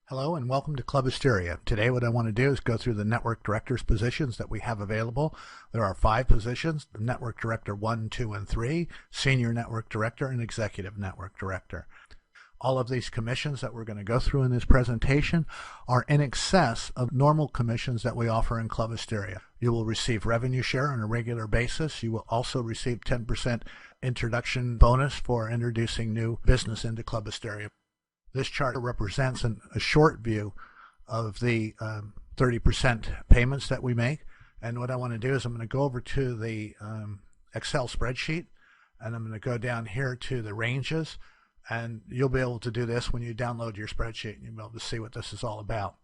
Hello and welcome to Club-Asteria. Today what I want to do is go through the network directors positions that we have available. There are 5 positions: the network director 1, 2, and 3, senior network director, and executive network director. All of these commissions that we're going to go through in this presentation are in excess of normal commissions that we offer in Club-Asteria. You will receive revenue share on a regular basis. You will also receive 10% introduction bonus for introducing new business into Club-Asteria. This chart represents a short view of the 30% payments that we make. And what I want to do is I'm going to go over to the Excel spreadsheet, and I'm going to go down here to the ranges. And you'll be able to do this when you download your spreadsheet, and you'll be able to see what this is all about.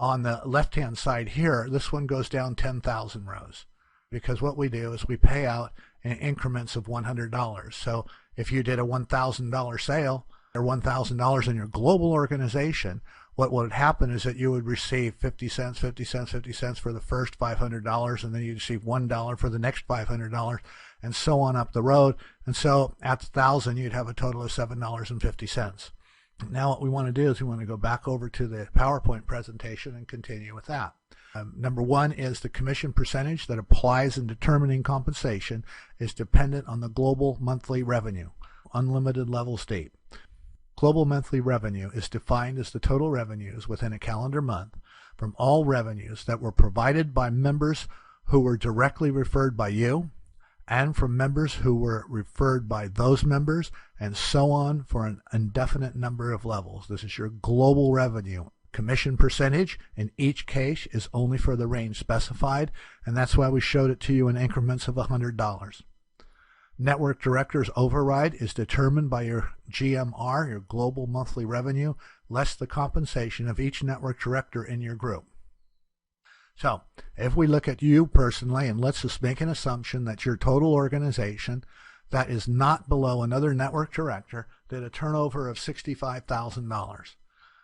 On the left-hand side here, this one goes down 10,000 rows, because what we do is we pay out in increments of $100. So if you did a $1,000 sale, or $1,000 in your global organization, what would happen is that you would receive 50 cents, 50 cents, 50 cents for the first $500, and then you'd receive $1 for the next $500, and so on up the road. And so at 1,000, you'd have a total of $7.50. Now what we want to do is we want to go back over to the PowerPoint presentation and continue with that. Number 1 is the commission percentage that applies in determining compensation is dependent on the global monthly revenue, unlimited levels date. Global monthly revenue is defined as the total revenues within a calendar month from all revenues that were provided by members who were directly referred by you, and from members who were referred by those members, and so on for an indefinite number of levels. This is your global revenue. Commission percentage in each case is only for the range specified, and that's why we showed it to you in increments of $100. Network director's override is determined by your GMR, your global monthly revenue, less the compensation of each network director in your group. So if we look at you personally, and let's just make an assumption that your total organization that is not below another network director did a turnover of $65,000.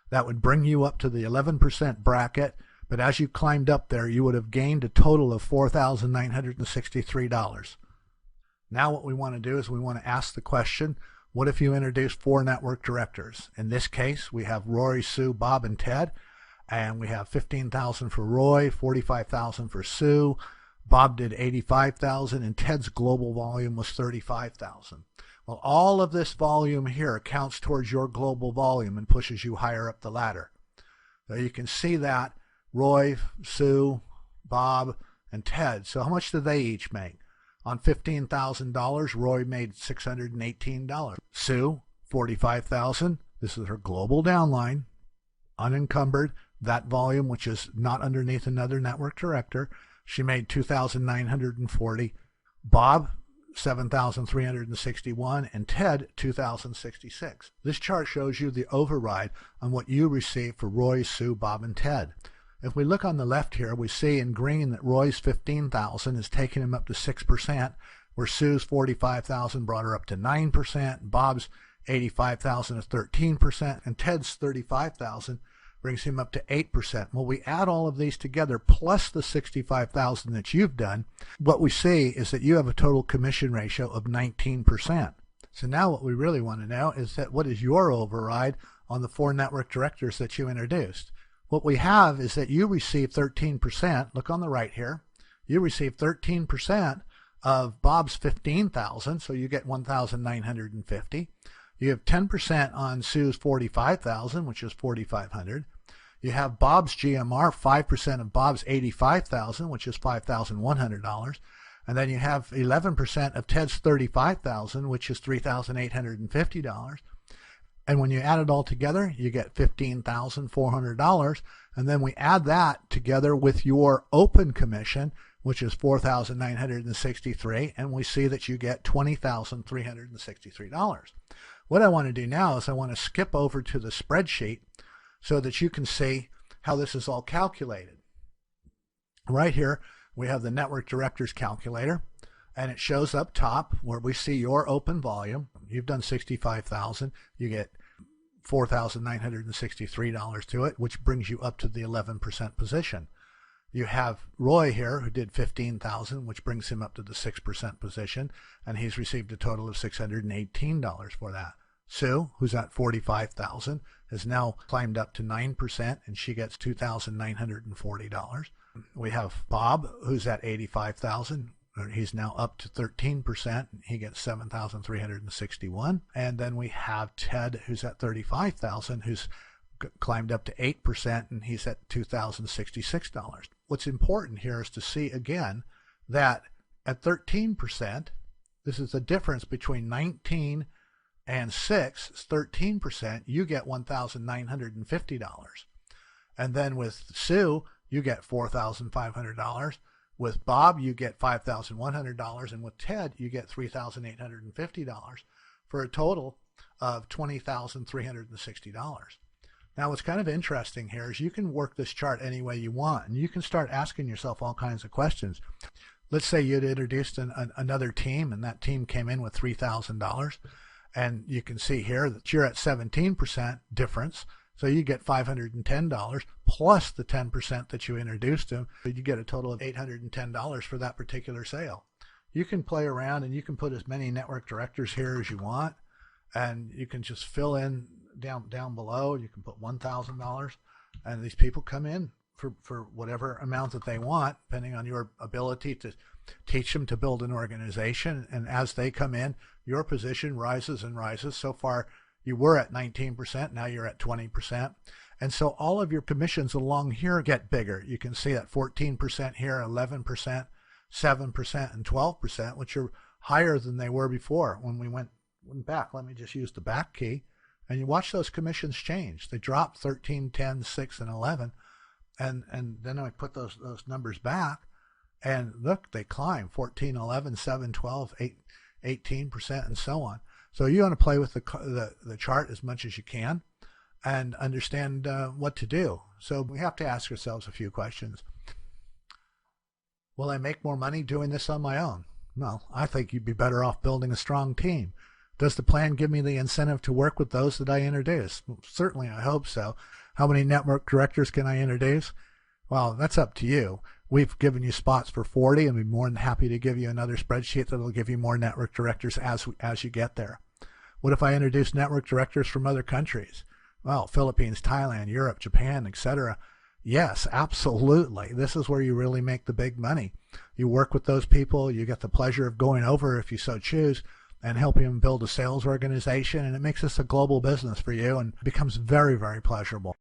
That would bring you up to the 11% bracket, but as you climbed up there, you would have gained a total of $4,963. Now what we want to do is we want to ask the question, what if you introduce 4 network directors? In this case, we have Roy, Sue, Bob, and Ted, and we have $15,000 for Roy, $45,000 for Sue. Bob did $85,000, and Ted's global volume was $35,000. Well, all of this volume here counts towards your global volume and pushes you higher up the ladder. So you can see that Roy, Sue, Bob, and Ted. So how much do they each make? On $15,000, Roy made $618. Sue, $45,000. This is her global downline, unencumbered. That volume, which is not underneath another network director, she made $2,940. Bob, $7,361, and Ted, $2,066. This chart shows you the override on what you receive for Roy, Sue, Bob, and Ted. If we look on the left here, we see in green that Roy's $15,000 is taking him up to 6%, where Sue's $45,000 brought her up to 9%, Bob's $85,000 is 13%, and Ted's $35,000 brings him up to 8%. Well, we add all of these together plus the $65,000 that you've done, what we see is that you have a total commission ratio of 19%. So now what we really want to know is that what is your override on the 4 network directors that you introduced? What we have is that you receive 13%. Look on the right here. You receive 13% of Bob's $15,000, so you get $1,950. You have 10% on Sue's $45,000, which is $4,500. You have Bob's GMR, 5% of Bob's $85,000, which is $5,100. And then you have 11% of Ted's $35,000, which is $3,850. And when you add it all together, you get $15,400. And then we add that together with your open commission, which is $4,963, and we see that you get $20,363. What I want to do now is I want to skip over to the spreadsheet so that you can see how this is all calculated. Right here, we have the network directors calculator, and it shows up top where we see your open volume. You've done $65,000. You get $4,963 to it, which brings you up to the 11% position. You have Roy here, who did $15,000, which brings him up to the 6% position, and he's received a total of $618 for that. Sue, who's at 45,000, has now climbed up to 9%, and she gets $2,940. We have Bob, who's at 85,000. He's now up to 13%. He gets $7,361. And then we have Ted, who's at 35,000, who's climbed up to 8%, and he's at $2,066. What's important here is to see again that at 13%, this is the difference between 19 and 6, it's 13%, you get $1,950. And then with Sue, you get $4,500. With Bob, you get $5,100. And with Ted, you get $3,850 for a total of $20,360. Now, what's kind of interesting here is you can work this chart any way you want, and you can start asking yourself all kinds of questions. Let's say you'd introduced another team, and that team came in with $3,000. And you can see here that you're at 17% difference. So you get $510 plus the 10% that you introduced them. You get a total of $810 for that particular sale. You can play around and you can put as many network directors here as you want. And you can just fill in down below. You can put $1,000. And these people come in for whatever amount that they want, depending on your ability to teach them to build an organization. And as they come in, your position rises and rises. So far, you were at 19%, now you're at 20%. And so all of your commissions along here get bigger. You can see that 14% here, 11%, 7%, and 12%, which are higher than they were before when we went back. Let me just use the back key. And you watch those commissions change. They drop 13, 10, 6, and 11. And then I put those numbers back, and look, they climb 14, 11, 7, 12, 8, 18%, and so on. So you want to play with the chart as much as you can and understand what to do. So we have to ask ourselves a few questions. Will I make more money doing this on my own? Well, I think you'd be better off building a strong team. Does the plan give me the incentive to work with those that I introduce? Well, certainly, I hope so. How many network directors can I introduce? Well, that's up to you. We've given you spots for 40, and we'd be more than happy to give you another spreadsheet that will give you more network directors as you get there. What if I introduce network directors from other countries? Well, Philippines, Thailand, Europe, Japan, etc. Yes, absolutely. This is where you really make the big money. You work with those people, you get the pleasure of going over, if you so choose, and helping them build a sales organization, and it makes this a global business for you and becomes very, very pleasurable.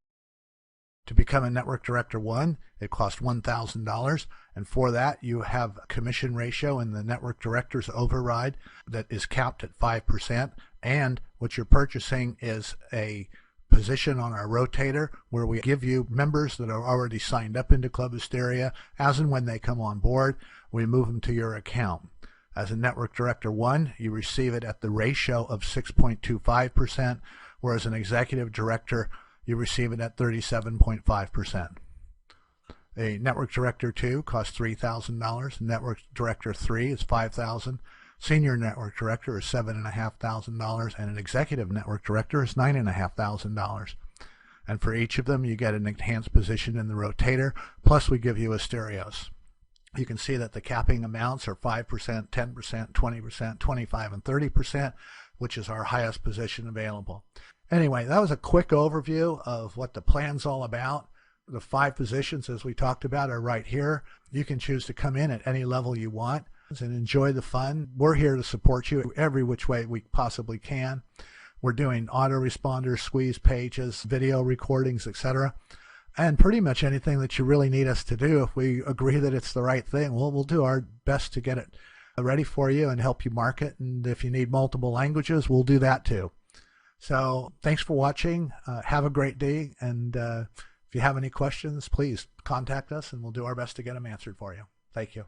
To become a Network Director 1, it costs $1,000, and for that you have a commission ratio in the Network Director's override that is capped at 5%, and what you're purchasing is a position on our rotator where we give you members that are already signed up into Club-Asteria. As and when they come on board, we move them to your account. As a Network Director 1, you receive it at the ratio of 6.25%, whereas an Executive Director, you receive it at 37.5%. A Network Director 2 costs $3,000. Network Director 3 is $5,000. Senior Network Director is $7,500, and an Executive Network Director is $9,500. And for each of them, you get an enhanced position in the rotator, plus we give you a stereos. You can see that the capping amounts are 5%, 10%, 20%, 25%, and 30%, which is our highest position available. Anyway, that was a quick overview of what the plan's all about. The 5 positions, as we talked about, are right here. You can choose to come in at any level you want and enjoy the fun. We're here to support you every which way we possibly can. We're doing autoresponders, squeeze pages, video recordings, etc. And pretty much anything that you really need us to do. If we agree that it's the right thing, we'll do our best to get it ready for you and help you market. And if you need multiple languages, we'll do that too. So thanks for watching. Have a great day. And if you have any questions, please contact us and we'll do our best to get them answered for you. Thank you.